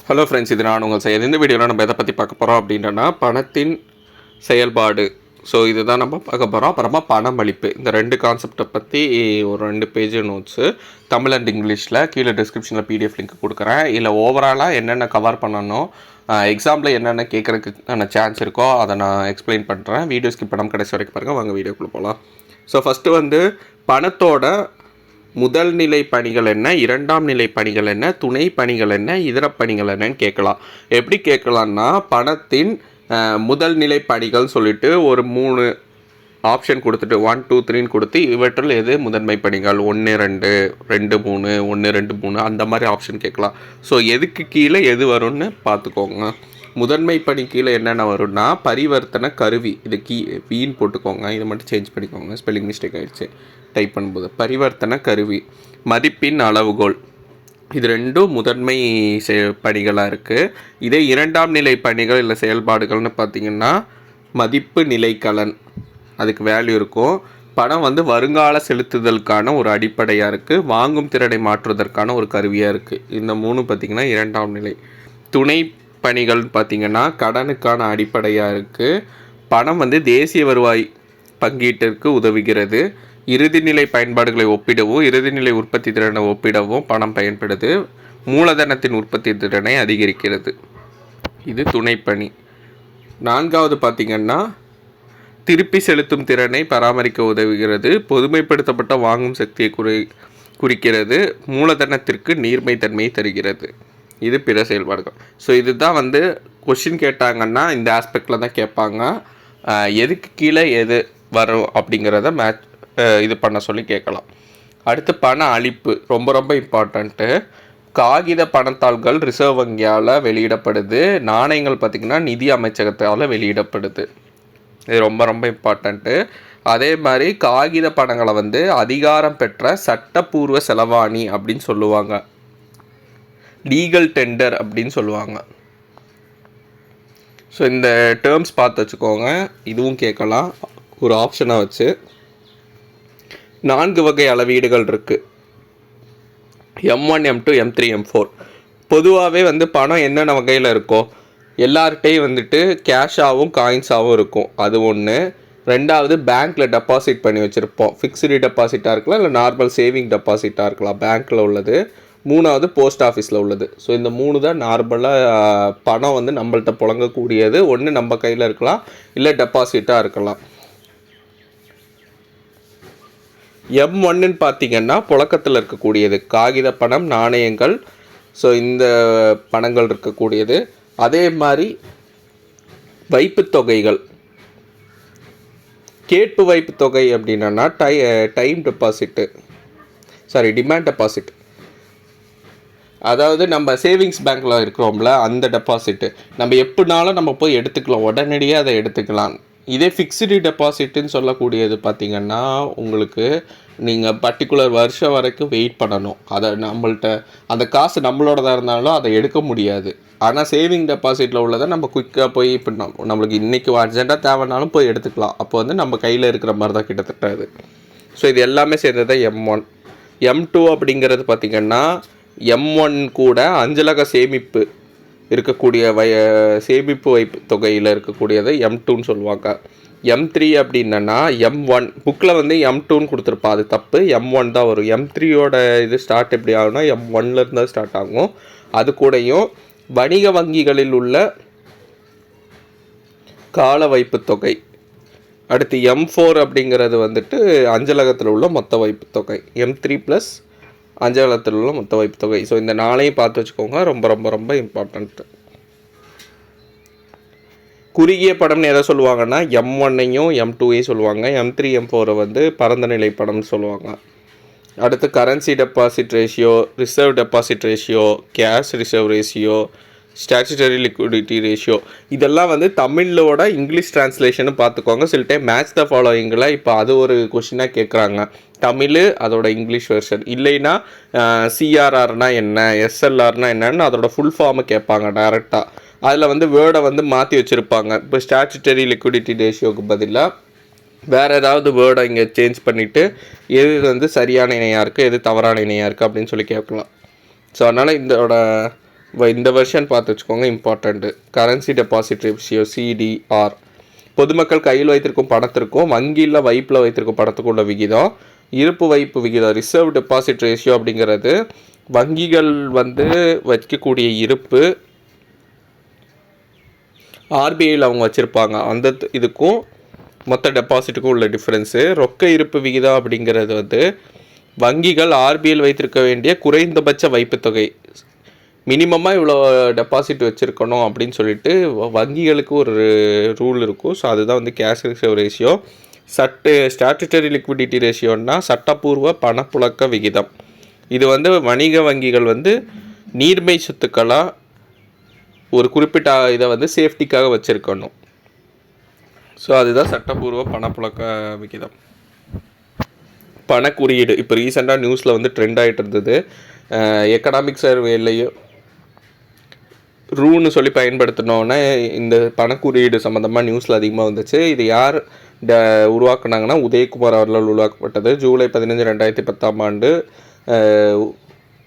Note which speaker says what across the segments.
Speaker 1: Hello friends, இது நான் உங்கள் செய்ய இந்த வீடியோவில் நம்ம எதை பற்றி பார்க்க போகிறோம் அப்படின்னா பணத்தின் செயல்பாடு. ஸோ இதுதான் நம்ம பார்க்க போகிறோம். அப்புறமா பணமளிப்பு, இந்த ரெண்டு கான்செப்டை பற்றி ஒரு 2 பேஜ் நோட்ஸு தமிழ் அண்ட் இங்கிலீஷில் கீழே டிஸ்கிரிப்ஷனில் பிடிஎஃப் லிங்க் கொடுக்குறேன். இல்லை ஓவராலாக என்னென்ன கவர் பண்ணணும், எக்ஸாம்பிள் என்னென்ன கேட்குறதுக்கான சான்ஸ் இருக்கோ அதை நான் எக்ஸ்பிளைன் பண்ணுறேன். வீடியோ ஸ்கிப் பண்ணாமல் கடைசி வரைக்கும் பாருங்கள். வாங்க வீடியோக்குள்ளே போகலாம். ஸோ ஃபஸ்ட்டு பணத்தோட முதல் நிலை பணிகள் என்ன, இரண்டாம் நிலை பணிகள் என்ன, துணை பணிகள் என்ன, இதர பணிகள் என்னன்னு கேட்கலாம். எப்படி கேட்கலான்னா, பணத்தின் முதல் நிலை பணிகள் சொல்லிட்டு ஒரு 3 ஆப்ஷன் கொடுத்துட்டு 1 2 3 கொடுத்து இவற்றில் எது முதன்மை பணிகள் 1 2 2 3 1 2 3 அந்த மாதிரி ஆப்ஷன் கேட்கலாம். ஸோ எதுக்கு கீழே எது வரும்னு பார்த்துக்கோங்க. முதன்மை பணி கீழே என்னென்ன வரும்னா பரிவர்த்தனை கருவி, இது வீண் போட்டுக்கோங்க, இதை மட்டும் சேஞ்ச் பண்ணிக்கோங்க, ஸ்பெல்லிங் மிஸ்டேக் ஆகிடுச்சு டைப் பண்ணும்போது. பரிவர்த்தனை கருவி, மதிப்பின் அளவுகோல், இது ரெண்டும் முதன்மை பணிகளாக இருக்குது. இதே இரண்டாம் நிலை பணிகள் இல்லை செயல்பாடுகள்னு பார்த்திங்கன்னா மதிப்பு நிலைக்கலன், அதுக்கு வேல்யூ இருக்கும். பணம் வருங்கால செலுத்துதலுக்கான ஒரு அடிப்படையாக இருக்குது. வாங்கும் திறனை மாற்றுவதற்கான ஒரு கருவியாக இருக்குது. இந்த 3 பார்த்திங்கன்னா இரண்டாம் நிலை. துணை பணிகள் பார்த்திங்கன்னா கடனுக்கான அடிப்படையாக இருக்குது. பணம் தேசிய வருவாய் பங்கீட்டிற்கு உதவுகிறது. இறுதிநிலை பயன்பாடுகளை ஒப்பிடவும் இறுதிநிலை உற்பத்தி திறனை ஒப்பிடவும் பணம் பயன்படுது. மூலதனத்தின் உற்பத்தி திறனை அதிகரிக்கிறது. இது துணைப்பணி. 4வது பார்த்திங்கன்னா திருப்பி செலுத்தும் திறனை பராமரிக்க உதவுகிறது. பொதுமைப்படுத்தப்பட்ட வாங்கும் சக்தியை குறிக்கிறது. மூலதனத்திற்கு நீர்மைத்தன்மையை தருகிறது. இது பிற செயல்பாடுகள். ஸோ இதுதான் கொஷின் கேட்டாங்கன்னா இந்த ஆஸ்பெக்டில் தான் கேட்பாங்க. எதுக்கு கீழே எது வரும் அப்படிங்கிறத இது பண்ண சொல்லி கேட்கலாம். அடுத்து பண அளிப்பு, ரொம்ப ரொம்ப இம்பார்ட்டண்ட்டு. காகித பணத்தாள்கள் ரிசர்வ் வங்கியால் வெளியிடப்படுது. நாணயங்கள் பார்த்திங்கன்னா நிதி அமைச்சகத்தால் வெளியிடப்படுது. இது ரொம்ப ரொம்ப இம்பார்ட்டண்ட்டு. அதே மாதிரி காகித பணங்களை அதிகாரம் பெற்ற சட்டப்பூர்வ செலவாணி அப்படின்னு சொல்லுவாங்க. லீகல் டெண்டர் அப்படின்னு சொல்லுவாங்க. ஸோ இந்த டேர்ம்ஸ் பார்த்து வச்சுக்கோங்க. இதுவும் கேட்கலாம் ஒரு ஆப்ஷனாக வச்சு. 4 வகை அளவீடுகள் இருக்குது. M1 M2 M3 M4. பொதுவாகவே பணம் என்னென்ன வகையில் இருக்கோ எல்லார்கிட்டையும் கேஷாகவும் காயின்ஸாகவும் இருக்கும். அது ஒன்று. 2வது பேங்க்கில் டெபாசிட் பண்ணி வச்சுருப்போம். ஃபிக்ஸ்டு டெபாசிட்டாக இருக்கலாம், இல்லை நார்மல் சேவிங் டெபாசிட்டாக இருக்கலாம் பேங்க்கில் உள்ளது. 3வது போஸ்ட் ஆஃபீஸில் உள்ளது. ஸோ இந்த 3 தான் நார்மலாக பணம் நம்மள்கிட்ட புழங்கக்கூடியது. ஒன்று நம்ம கையில் இருக்கலாம், இல்லை டெபாசிட்டாக இருக்கலாம். M1ன்னு பார்த்திங்கன்னா புழக்கத்தில் இருக்கக்கூடியது காகித பணம், நாணயங்கள். ஸோ இந்த பணங்கள் இருக்கக்கூடியது. அதே மாதிரி வைப்பு தொகைகள், கேட்பு வைப்பு தொகை அப்படின்னா டைம் டெபாசிட்டு, டிமாண்ட் டெபாசிட். அதாவது நம்ம சேவிங்ஸ் பேங்க்கில் இருக்கிறோம்ல, அந்த டெபாசிட்டு நம்ம எப்படினாலும் நம்ம போய் எடுத்துக்கலாம், உடனடியாக அதை எடுத்துக்கலாம். இதே ஃபிக்ஸ்டு டெபாசிட்டுன்னு சொல்லக்கூடியது பார்த்திங்கன்னா உங்களுக்கு நீங்கள் பர்டிகுலர் வருஷம் வரைக்கும் வெயிட் பண்ணணும். அதை நம்மள்கிட்ட அந்த காசு நம்மளோடதாக இருந்தாலும் அதை எடுக்க முடியாது. ஆனால் சேவிங் டெபாசிட்டில் உள்ளதை நம்ம குயிக்காக போய் இப்போ நம்மளுக்கு இன்றைக்கி அர்ஜென்ட்டாக தேவைனாலும் போய் எடுத்துக்கலாம். அப்போ நம்ம கையில் இருக்கிற மாதிரி தான் கிட்டத்தட்ட அது. ஸோ இது எல்லாமே சேர்ந்தது M1. M2 அப்படிங்கிறது பார்த்திங்கன்னா M1 கூட அஞ்சலக சேமிப்பு இருக்கக்கூடிய சேமிப்பு வைப்பு தொகையில் இருக்கக்கூடியது M2ன்னு சொல்லுவாங்க. M3 அப்படின்னா M1 புக்கில் M2ன்னு கொடுத்துருப்பா, அது தப்பு. M1 தான் வரும். M3யோட இது ஸ்டார்ட் எப்படி ஆகும்னா M1லேருந்து தான் ஸ்டார்ட் ஆகும். அது கூடயும் வணிக வங்கிகளில் உள்ள கால வைப்பு தொகை. அடுத்து M4 அப்படிங்கிறது அஞ்சலகத்தில் உள்ள மொத்த வைப்பு தொகை. M3 + அஞ்சலகத்தில் உள்ள மொத்த வைப்பு தொகை. ஸோ இந்த 4ஐயும் பார்த்து வச்சுக்கோங்க, ரொம்ப ரொம்ப ரொம்ப இம்பார்ட்டண்ட்டு. குறுகிய படம்னு எதை சொல்லுவாங்கன்னா M1ஐயும் M2ஐயும் சொல்லுவாங்க. M3 M4 பரந்த நிலை படம்னு சொல்லுவாங்க. அடுத்து currency deposit ratio, reserve deposit ratio, cash reserve ratio, statutory liquidity ratio. இதெல்லாம் தமிழோட இங்கிலீஷ் ட்ரான்ஸ்லேஷனு பார்த்துக்கோங்க. சில டைம் மேட்ச் த ஃபாலோயிங்கில் இப்போ அது ஒரு கொஷினாக கேட்குறாங்க. தமிழ் அதோட இங்கிலீஷ் வெர்ஷன். இல்லைன்னா CRRனா என்ன, SLRனா என்னன்னு அதோட ஃபுல் ஃபார்மை கேட்பாங்க டைரெக்டாக. அதில் வேர்டை மாற்றி வச்சுருப்பாங்க. இப்போ ஸ்டாச்சுட்டரி லிக்விடிட்டி ரேஷியோவுக்கு பதிலாக வேறு ஏதாவது வேர்டை இங்கே சேஞ்ச் பண்ணிவிட்டு எது சரியான இணையாக இருக்குது, எது தவறான இணையாக இருக்குது அப்படின்னு சொல்லி கேட்கலாம். ஸோ அதனால் இதோட இந்த வெர்ஷன் பார்த்து வச்சுக்கோங்க, important. Currency deposit ratio CDR, பொதுமக்கள் கையில் வைத்திருக்கும் பணத்திற்கும் வங்கியில் வைப்பில் வைத்திருக்கும் பணத்துக்கும் உள்ள விகிதம். இருப்பு வைப்பு விகிதம் ரிசர்வ் டெபாசிட் ரேஷியோ அப்படிங்கிறது வங்கிகள் வந்து வைக்கக்கூடிய இருப்பு, ஆர்பிஐயில் அவங்க வச்சுருப்பாங்க அந்த இதுக்கும் மொத்த டெபாசிட்டுக்கும் உள்ள டிஃப்ரென்ஸு. ரொக்க இருப்பு விகிதம் அப்படிங்கிறது வந்து வங்கிகள் ஆர்பிஐயில் வைத்திருக்க வேண்டிய குறைந்தபட்ச வைப்புத்தொகை, மினிமமாக இவ்வளோ டெபாசிட் வச்சுருக்கணும் அப்படின்னு சொல்லிட்டு வங்கிகளுக்கு ஒரு ரூல் இருக்கும். ஸோ அதுதான் வந்து cash reserve ratio. Statutory liquidity ரேஷியோன்னா சட்டப்பூர்வ பணப்புழக்க விகிதம். இது வந்து வணிக வங்கிகள் வந்து நீர்மை சொத்துக்களாக ஒரு குறிப்பிட்ட இதை வந்து சேஃப்டிக்காக வச்சுருக்கணும். ஸோ அதுதான் சட்டப்பூர்வ பணப்புழக்க விகிதம். பணக்குறியீடு இப்போ ரீசெண்டாக நியூஸில் வந்து ட்ரெண்ட் ஆகிட்டு இருந்தது. எக்கனாமிக் சர்வேலையும் ரூன்னு சொல்லி பயன்படுத்தினோன்னே இந்த பணக்குறியீடு சம்மந்தமாக நியூஸில் அதிகமாக வந்துச்சு. இது யார் உருவாக்குனாங்கன்னா உதயகுமார் அவர்களால் உருவாக்கப்பட்டது. ஜூலை 15, 2010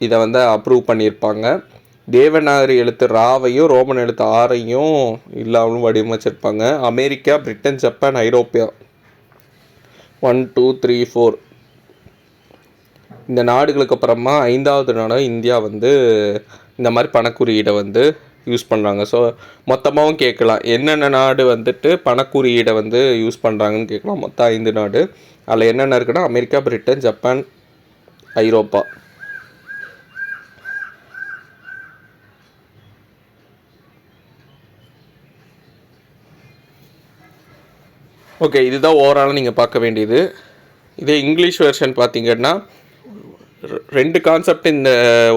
Speaker 1: இதை வந்து அப்ரூவ் பண்ணியிருப்பாங்க. தேவநாகரி எழுத்து ராவையும் ரோமன் எழுத்து ஆரையும் இல்லாமலும் வடிவமைச்சிருப்பாங்க. அமெரிக்கா, பிரிட்டன், ஜப்பான், ஐரோப்பியா 1 2 3 4 இந்த நாடுகளுக்கு அப்புறமா 5வது நாடாக இந்தியா வந்து இந்த மாதிரி பணக்குறியீடை வந்து யூஸ் பண்ணுறாங்க. ஸோ மொத்தமாகவும் கேட்கலாம் என்னென்ன நாடு வந்துட்டு பணக்குறியீடை வந்து யூஸ் பண்ணுறாங்கன்னு கேட்கலாம். மொத்தம் 5 நாடு. அதில் என்னென்ன இருக்குன்னா அமெரிக்கா, பிரிட்டன், ஜப்பான், ஐரோப்பா. ஓகே, இதுதான் ஓவராலாக நீங்கள் பார்க்க வேண்டியது. இதே இங்கிலீஷ் வெர்ஷன் பார்த்தீங்கன்னா 2 கான்செப்ட் இந்த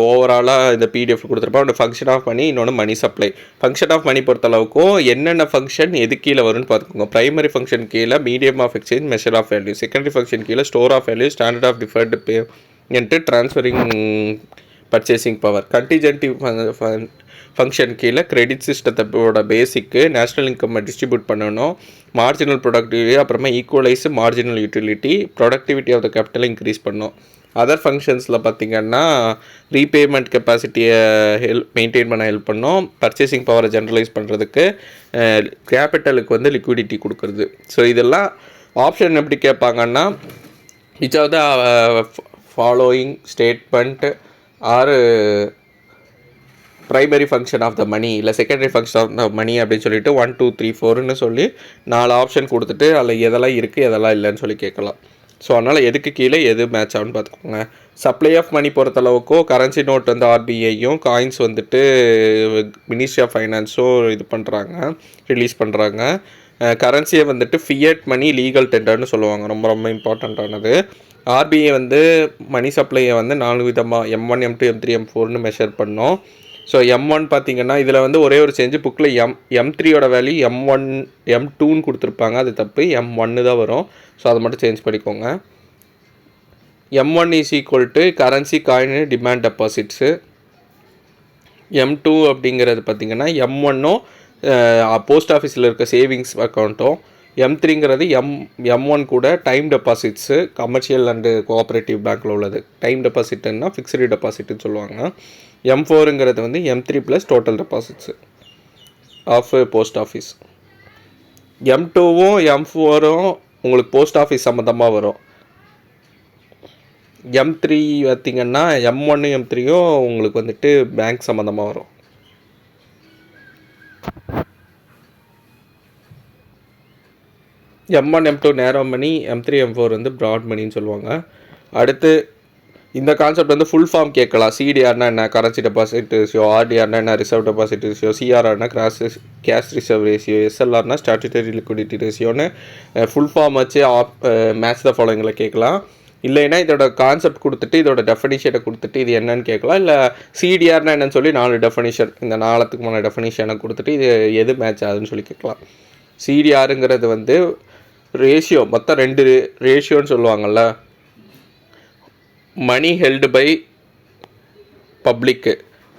Speaker 1: ஓவராலாக இந்த PDF கொடுத்துருப்போம். ஒன்று ஃபங்க்ஷன் ஆஃப் மணி, இன்னொன்று money supply. Function of money பொறுத்தளவுக்கும் என்னென்ன ஃபங்க்ஷன் எது கீழே வரும்னு பார்த்துக்கோங்க. ப்ரைமரி ஃபங்க்ஷன் கீழே medium of exchange, measure of value. Secondary function கீழே store of value, standard of deferred payment, transferring purchasing power. Contingent function கீழே கிரெடிட் சிஸ்டத்தோட பேசிக்கு, நேஷ்னல் இன்கம் டிஸ்ட்ரிபியூட் பண்ணணும், மார்ஜினல் ப்ரொடக்டிவிட்டி, அப்புறமா equalise marginal utility, productivity of the கேபிட்டலை increase பண்ணணும். Other ஃபங்க்ஷன்ஸில் பார்த்திங்கன்னா ரீபேமெண்ட் கெப்பாசிட்டியை மெயின்டைன் பண்ண ஹெல்ப் பண்ணோம், பர்ச்சேசிங் பவரை ஜென்ரலைஸ் பண்ணுறதுக்கு, கேபிட்டலுக்கு வந்து லிக்விடிட்டி கொடுக்குறது. ஸோ இதெல்லாம் ஆப்ஷன் எப்படி கேட்பாங்கன்னா which of the following statement are primary function of the money இல்லை secondary function of the money அப்படின்னு சொல்லிட்டு 1 2 3 4ன்னு சொல்லி 4 ஆப்ஷன் கொடுத்துட்டு அதில் எதெல்லாம் இருக்குது எதெல்லாம் இல்லைன்னு சொல்லி கேட்கலாம். ஸோ அதனால் எதுக்கு கீழே எது மேட்ச் ஆகுன்னு பார்த்துக்கோங்க. சப்ளை ஆஃப் மணி பொறுத்தளவுக்கும் கரன்சி நோட் வந்து ஆர்பிஐயும், காயின்ஸ் வந்துட்டு மினிஸ்ட்ரி ஆஃப் ஃபைனான்ஸும் இது பண்ணுறாங்க, ரிலீஸ் பண்ணுறாங்க. கரன்சியை வந்துட்டு ஃபியட் மணி, லீகல் டெண்டர்னு சொல்லுவாங்க, ரொம்ப ரொம்ப இம்பார்ட்டண்ட்டானது. ஆர்பிஐ வந்து மணி சப்ளையை வந்து 4 விதமாக M1, M2, M3, M4ன்னு மெஷர் பண்ணோம். ஸோ M1 பார்த்திங்கன்னா இதில் வந்து ஒரே ஒரு சேஞ்சு, புக்கில் M3யோட வேல்யூ M1 M2ன்னு கொடுத்துருப்பாங்க, அது தப்பு, M1 தான் வரும். ஸோ அதை மட்டும் சேஞ்ச் பண்ணிக்கோங்க. M1 is equal to currency, coin, demand deposits. M2 அப்படிங்கிறது பார்த்திங்கன்னா M1ம் போஸ்ட் ஆஃபீஸில் இருக்க சேவிங்ஸ் அக்கௌண்ட்டும், M3ங்கிறது M1 கூட time deposits, commercial and cooperative பேங்க்கில் உள்ளது. டைம் டெபாசிட்னா ஃபிக்ஸ்டு டெபாசிட்னு சொல்லுவாங்க. M4ங்கிறது வந்து M3 plus total deposits of post office. M2வும் M4ம் உங்களுக்கு போஸ்ட் ஆஃபீஸ் சம்மந்தமாக வரும். M3 பார்த்திங்கன்னா M1 M3யும் உங்களுக்கு வந்துட்டு பேங்க் சம்மந்தமாக வரும். M1 M2 நேரோ மணி, M3 M4 வந்து ப்ராட் மணின்னு சொல்லுவாங்க. அடுத்து இந்த கான்செப்ட் வந்து ஃபுல் ஃபார்ம் கேட்கலாம். சிடிஆர்னா என்ன, கரன்சி டெபாசிட் ரேஷியோ, ஆர்டிஆர்னா என்ன, ரிசர்வ் டெபாசிட் ரேஷியோ, சிஆர்ஆர்னா கேஷ் ரிசர்வ் ரேஷியோ, எஸ்எல்ஆர்னா ஸ்டாட்டுட்டரி லிக்விடிட்டி ரேஷியோன்னு ஃபுல் ஃபார்ம் வச்சு மேட்ச் த ஃபாலோயிங்கில் கேட்கலாம். இல்லைன்னா இதோட கான்செப்ட் கொடுத்துட்டு இதோட டெஃபினிஷனை கொடுத்துட்டு இது என்னன்னு கேட்கலாம். இல்லை சிடிஆர்னா என்னன்னு சொல்லி 4 டெஃபினிஷன், இந்த 4த்துக்குமான டெஃபினிஷனை கொடுத்துட்டு இது எது மேட்ச் ஆகுதுன்னு சொல்லி கேட்கலாம். சிடிஆருங்கிறது வந்து ரேஷியோ, மொத்தம் 2 ரேஷியோன்னு சொல்லுவாங்கள்ல. மணி ஹெல்டு பை பப்ளிக்கு,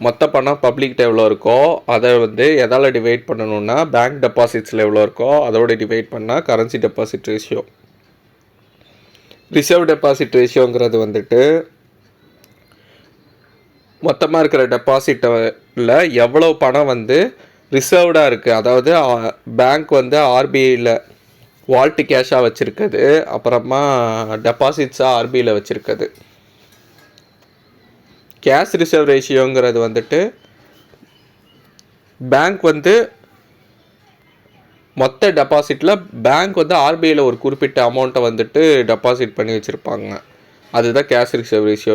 Speaker 1: மொத்த பணம் பப்ளிக்கிட்ட எவ்வளோ இருக்கோ அதை வந்து எதால் டிவைட் பண்ணணுன்னா பேங்க் டெபாசிட்ஸில் எவ்வளோ இருக்கோ அதோட டிவைட் பண்ணால் currency deposit ratio. Reserve deposit ரேஷியோங்கிறது வந்துட்டு மொத்தமாக இருக்கிற டெபாசிட்டில் எவ்வளோ பணம் வந்து ரிசர்வ்டாக இருக்குது, அதாவது பேங்க் வந்து ஆர்பிஐயில் வால்ட்டு கேஷாக வச்சுருக்குது, அப்புறமா டெபாசிட்ஸாக ஆர்பிஐயில் வச்சுருக்குது. கேஷ் ரிசர்வ் ரேஷியோங்கிறது வந்துட்டு பேங்க் வந்து மொத்த டெபாசிட்டில் பேங்க் வந்து ஆர்பிஐயில் ஒரு குறிப்பிட்ட அமௌண்ட்டை வந்துட்டு டெபாசிட் பண்ணி வச்சுருப்பாங்க. அதுதான் கேஷ் ரிசர்வ் ரேஷியோ.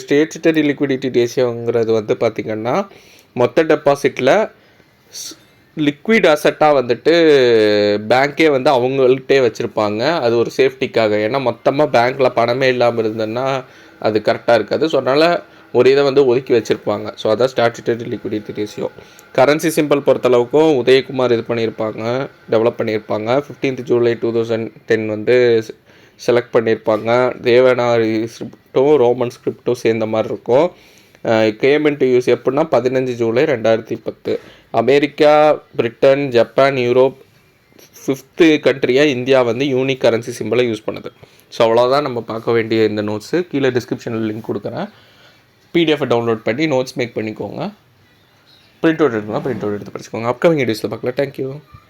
Speaker 1: ஸ்டேச்சுட்டரி லிக்விடிட்டி ரேஷியோங்கிறது வந்து பார்த்திங்கன்னா மொத்த டெபாசிட்டில் லிக்விட் அசட்டாக வந்துட்டு பேங்க்கே வந்து அவங்கள்ட்டே வச்சுருப்பாங்க. அது ஒரு சேஃப்டிக்காக. ஏன்னா மொத்தமாக பேங்க்கில் பணமே இல்லாமல் இருந்ததுன்னா அது கரெக்டாக இருக்காது. ஸோ அதனால் ஒரு இதை வந்து ஒதுக்கி வச்சுருப்பாங்க. ஸோ அதான் statutory liquidity ratio. Currency symbol பொறுத்தளவுக்கும் உதயகுமார் இது பண்ணியிருப்பாங்க, டெவலப் பண்ணியிருப்பாங்க. 15th July 2010 வந்து செலக்ட் பண்ணியிருப்பாங்க. தேவனாரி ஸ்கிரிப்டும் ரோமன் ஸ்கிரிப்டும் சேர்ந்த மாதிரி இருக்கும். கேமெண்ட் யூஸ் எப்படின்னா 15 July 2010. America, Britain, Japan, Europe 5th கண்ட்ரியாக இந்தியா வந்து யூனிக் கரன்சி சிம்பிளை யூஸ் பண்ணுது. ஸோ அவ்வளோதான் நம்ம பார்க்க வேண்டிய இந்த நோட்ஸு. கீழே டிஸ்கிரிப்ஷனில் லிங்க் கொடுக்குறேன். பிடிஎஃப் டவுன்லோட் பண்ணி நோட்ஸ் மேக் பண்ணிக்கோங்க. பிரிண்ட் அவுட் எடுத்துக்கலாம், பிரிண்ட் அவுட் எடுத்து படிச்சுக்கோங்க. அப்கமிங் வீடியோஸில் பார்க்கலாம். தேங்க்யூ.